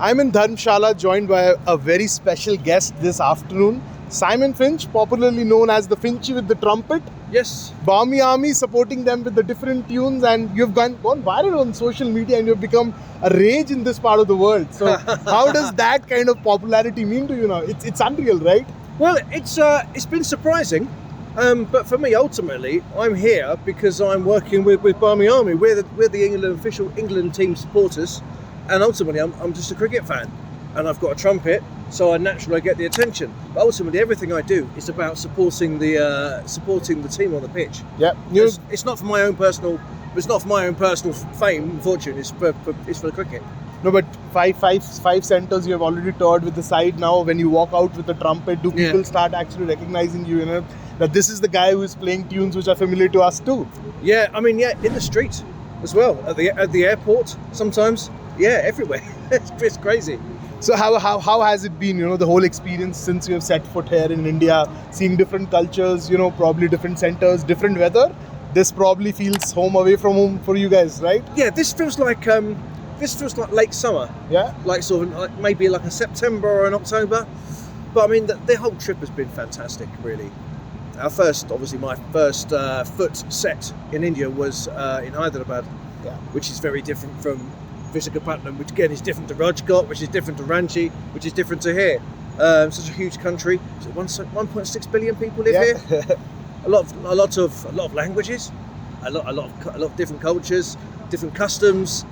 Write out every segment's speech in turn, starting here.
I'm in Dharamshala, joined by a very special guest this afternoon. Simon Finch, popularly known as the Finchy with the Trumpet. Yes. Barmy Army supporting them with the different tunes, and you've gone viral on social media and you've become a rage in this part of the world. So how does that kind of popularity mean to you now? It's unreal, right? Well, it's been surprising, but for me, ultimately, I'm here because I'm working with Barmy Army. We're the official England team supporters, and ultimately, I'm just a cricket fan, and I've got a trumpet, so I naturally get the attention. But ultimately, everything I do is about supporting the team on the pitch. Yeah. It's not for my own personal. It's not for my own personal fame and fortune. It's for the cricket. No, but five centers you have already toured with the side now. When you walk out with the trumpet, do people start actually recognizing you? You know that this is the guy who is playing tunes which are familiar to us too. Yeah, I mean, in the street as well, at the airport sometimes. Yeah, everywhere. It's crazy. So how has it been? You know, the whole experience since you have set foot here in India, seeing different cultures. You know, probably different centers, different weather. This probably feels home away from home for you guys, right? Yeah, this feels like late summer. Yeah, like sort of maybe like a September or an October. But I mean, the whole trip has been fantastic, really. My first foot set in India was in Hyderabad, which is very different from Visakhapatnam, which again is different to Rajkot, which is different to Ranchi, which is different to here. Such a huge country. 1.6 billion people live here. A lot of languages, a lot of different cultures, different customs.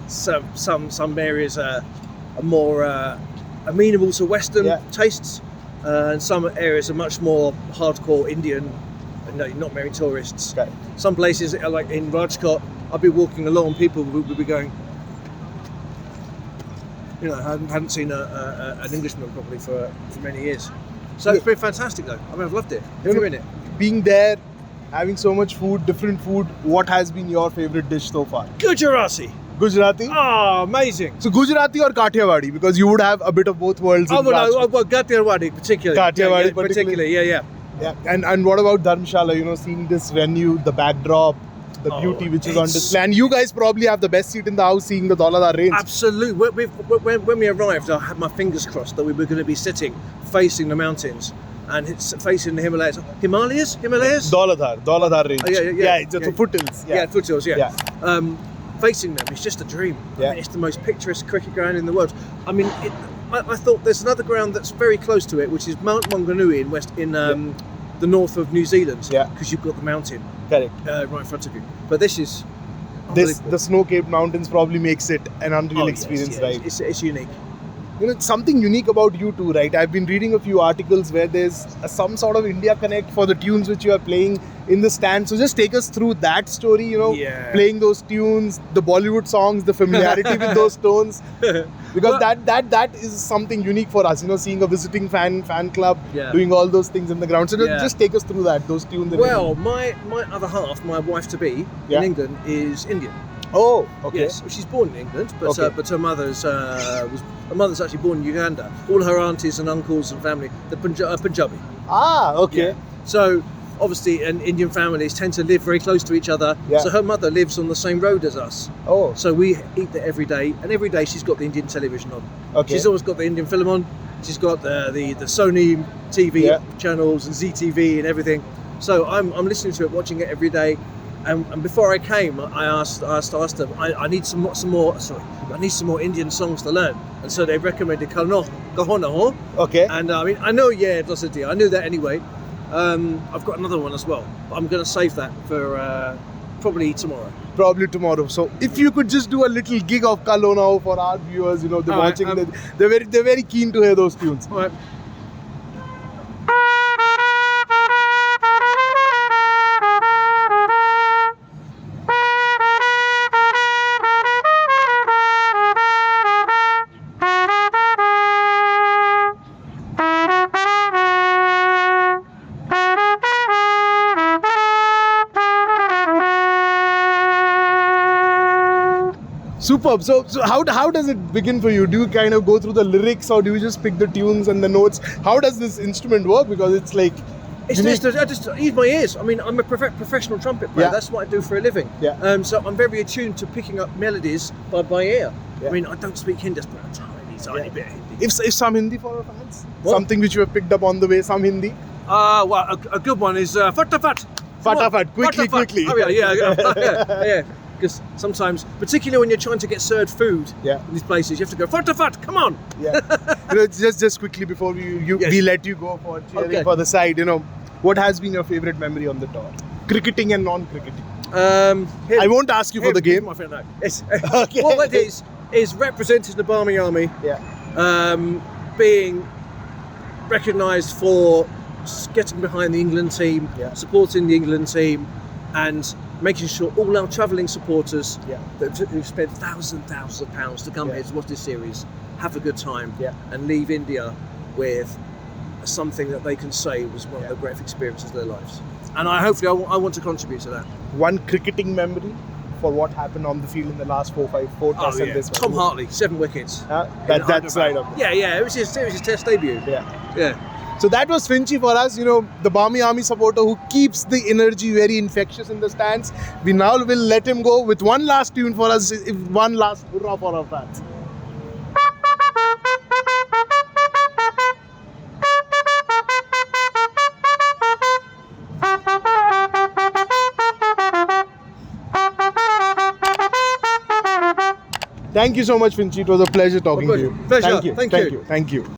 Some areas are more amenable to Western tastes, and some areas are much more hardcore Indian, and not many tourists. Okay. Some places, like in Rajkot, I'll be walking along, people will be going, I hadn't seen an Englishman probably for many years. So it's been fantastic though. I mean, I've loved it. Every minute. Being there, having so much food, different food, what has been your favorite dish so far? Gujarati. Gujarati? Oh, amazing. So Gujarati or Kathiawadi? Because you would have a bit of both worlds. I've got Kathiawadi particularly. Kathiawadi particularly, yeah. And what about Dharamshala? You know, seeing this venue, the backdrop, the beauty which is on display. And you guys probably have the best seat in the house, seeing the Dauladhar range. Absolutely. When we arrived, I had my fingers crossed that we were going to be sitting facing the mountains and it's facing the Himalayas. Himalayas? Dauladhar range. Yeah, it's foothills. Yeah, foothills. Facing them, it's just a dream. I mean, it's the most picturesque cricket ground in the world. I mean, I thought there's another ground that's very close to it, which is Mount Maunganui in the north of New Zealand. Yeah, because you've got the mountain. Correct. Right in front of you. But this is the snow-capped mountains probably makes it an unreal experience, right? It's unique. You know, it's something unique about you too, right? I've been reading a few articles where there's some sort of India connect for the tunes which you are playing in the stand. So just take us through that story, playing those tunes, the Bollywood songs, the familiarity with those tones. Because that is something unique for us, seeing a visiting fan club doing all those things in the ground. So just take us through that, those tunes. Well, my other half, my wife-to-be in England is Indian. Oh, okay. Yes, she's born in England, but her mother's actually born in Uganda. All her aunties and uncles and family, they're Punjabi. Ah, okay. Yeah. So obviously, Indian families tend to live very close to each other. Yeah. So her mother lives on the same road as us. Oh. So we eat there every day, and every day she's got the Indian television on. Okay. She's always got the Indian film on. She's got the Sony TV channels and ZTV and everything. So I'm listening to it, watching it every day. And before I came, I asked them, I need some more Indian songs to learn. And so they recommended Kahona Ho. Okay. And I mean, I know, Dosati, I knew that anyway. I've got another one as well, but I'm going to save that for probably tomorrow. So if you could just do a little gig of Kahona Ho for our viewers, they're watching, they're very keen to hear those tunes. All right. Superb. So how does it begin for you? Do you kind of go through the lyrics, or do you just pick the tunes and the notes? How does this instrument work? Because it's like It's just, I just use my ears. I mean, I'm a professional trumpet player. Yeah. That's what I do for a living. Yeah. So I'm very attuned to picking up melodies by ear. Yeah. I mean, I don't speak Hindi, but a tiny bit of Hindi. If some Hindi for our fans, What? something which you have picked up on the way, some Hindi. Well, a good one is fatafat. Fatafat, quickly. Oh yeah. Because sometimes, particularly when you're trying to get served food Yeah. in these places, you have to go fatafat. Come on. Yeah. Just quickly before we let you go for cheering for the side, what has been your favorite memory on the tour? Cricketing and non-cricketing. I won't ask you for the game. My friend, no. What that is representing the Barmy Army. Yeah. Being recognised for getting behind the England team, supporting the England team, and making sure all our travelling supporters who've spent thousands of pounds to come here to watch this series have a good time and leave India with something that they can say was one of the greatest experiences of their lives. And I want to contribute to that. One cricketing memory for what happened on the field in the last four tests and this one. Tom Hartley, 7 wickets. That's right up. Yeah. It was his test debut. Yeah. So that was Finchy for us, the Barmy Army supporter who keeps the energy very infectious in the stands. We now will let him go with one last tune for us, one last hurrah for our fans. Thank you so much, Finchy. It was a pleasure talking to you. Pleasure. Thank you. Thank you.